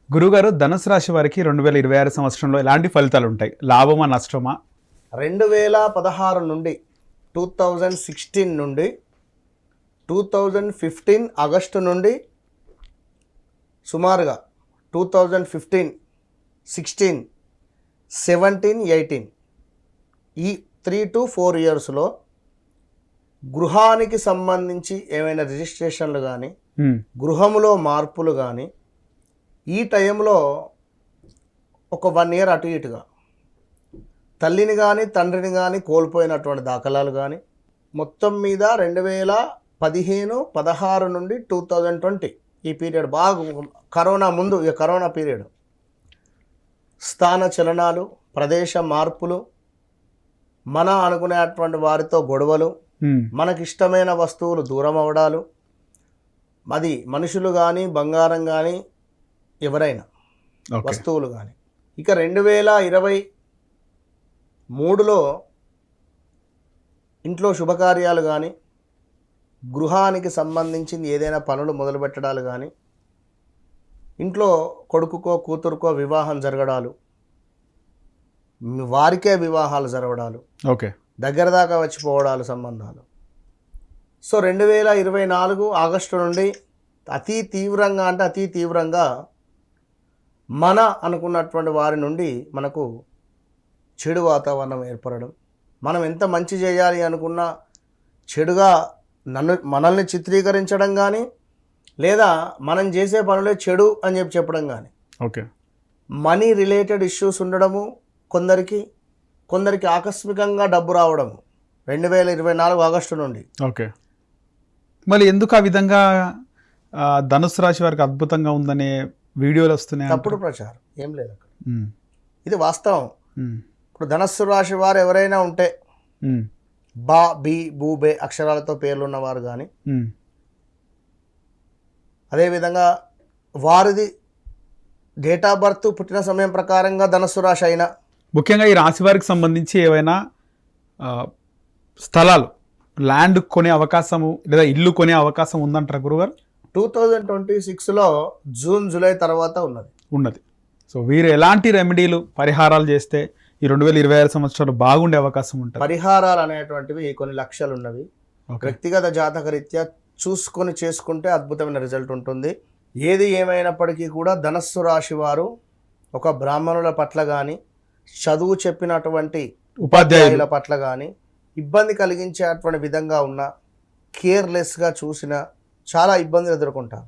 గురుగారు, ధనుసు రాశి వారికి 2026 సంవత్సరంలో ఎలాంటి ఫలితాలు ఉంటాయి? లాభమా, నష్టమా? 2016 నుండి 2016 నుండి 2015 ఆగస్టు నుండి సుమారుగా 2015, 16, 17, 18 ఈ 3 to 4 ఇయర్స్లో గృహానికి సంబంధించి ఏమైనా రిజిస్ట్రేషన్లు కానీ గృహములో మార్పులు కానీ ఈ టైంలో ఒక 1 year అటు ఇటుగా తల్లిని కానీ తండ్రిని కానీ కోల్పోయినటువంటి దాఖలాలు కానీ మొత్తం మీద 2015, 16 నుండి 2020 ఈ పీరియడ్ బాగా కరోనా ముందు ఇక కరోనా పీరియడ్ స్థాన చలనాలు, ప్రదేశ మార్పులు, మన అనుకునేటువంటి వారితో గొడవలు, మనకిష్టమైన వస్తువులు దూరం అవడాలు, అది మనుషులు కానీ బంగారం కానీ ఎవరైనా వస్తువులు కానీ. ఇక 2023లో ఇంట్లో శుభకార్యాలు కానీ గృహానికి సంబంధించింది ఏదైనా పనులు మొదలుపెట్టడాలు కానీ ఇంట్లో కొడుకుకో కూతురుకో వివాహం జరగడాలు, వారికే వివాహాలు జరగడాలు, దగ్గర దాకా వచ్చిపోవడాలు సంబంధాలు. సో 2024 ఆగస్టు నుండి అతి తీవ్రంగా మన అనుకున్నటువంటి వారి నుండి మనకు చెడు వాతావరణం ఏర్పడడం, మనం ఎంత మంచి చేయాలి అనుకున్నా చెడుగా మనల్ని చిత్రీకరించడం కానీ లేదా మనం చేసే పనులే చెడు అని చెప్పడం కానీ, మనీ రిలేటెడ్ ఇష్యూస్ ఉండడము, కొందరికి ఆకస్మికంగా డబ్బు రావడము 2024 ఆగస్టు నుండి. మళ్ళీ ఎందుకు ఆ విధంగా ధనుసు రాశి వారికి అద్భుతంగా ఉందనే వీడియోలు వస్తున్నాయి? తప్పుడు ప్రచారం ఏం లేదు అక్కడ, ఇది వాస్తవం. ఇప్పుడు ధనుస్సు రాశి వారు ఎవరైనా ఉంటే బా, బి, బూ, బే అక్షరాలతో పేర్లు ఉన్నవారు కానీ అదేవిధంగా వారిది డేట్ ఆఫ్ బర్త్ పుట్టిన సమయం ప్రకారంగా ధనుస్సు రాశి అయినా, ముఖ్యంగా ఈ రాశి వారికి సంబంధించి ఏవైనా స్థలాలు, ల్యాండ్ కొనే అవకాశము లేదా ఇల్లు కొనే అవకాశం ఉందంటారా గురుగారు? 2026లో జూన్, జూలై తర్వాత ఉన్నది. సో వీరు ఎలాంటి రెమెడీలు, పరిహారాలు చేస్తే ఈ 2026 సంవత్సరాలు బాగుండే అవకాశం ఉంటుంది? పరిహారాలు అనేటువంటివి కొన్ని లక్షలు ఉన్నవి. వ్యక్తిగత జాతక రీత్యా చూసుకొని చేసుకుంటే అద్భుతమైన రిజల్ట్ ఉంటుంది. ఏది ఏమైనప్పటికీ కూడా ధనస్సు రాశి వారు ఒక బ్రాహ్మణుల పట్ల కానీ చదువు చెప్పినటువంటి ఉపాధ్యాయుల పట్ల కానీ ఇబ్బంది కలిగించేటువంటి విధంగా ఉన్న కేర్లెస్గా చూసిన చాలా ఇబ్బందులు ఎదుర్కొంటారు.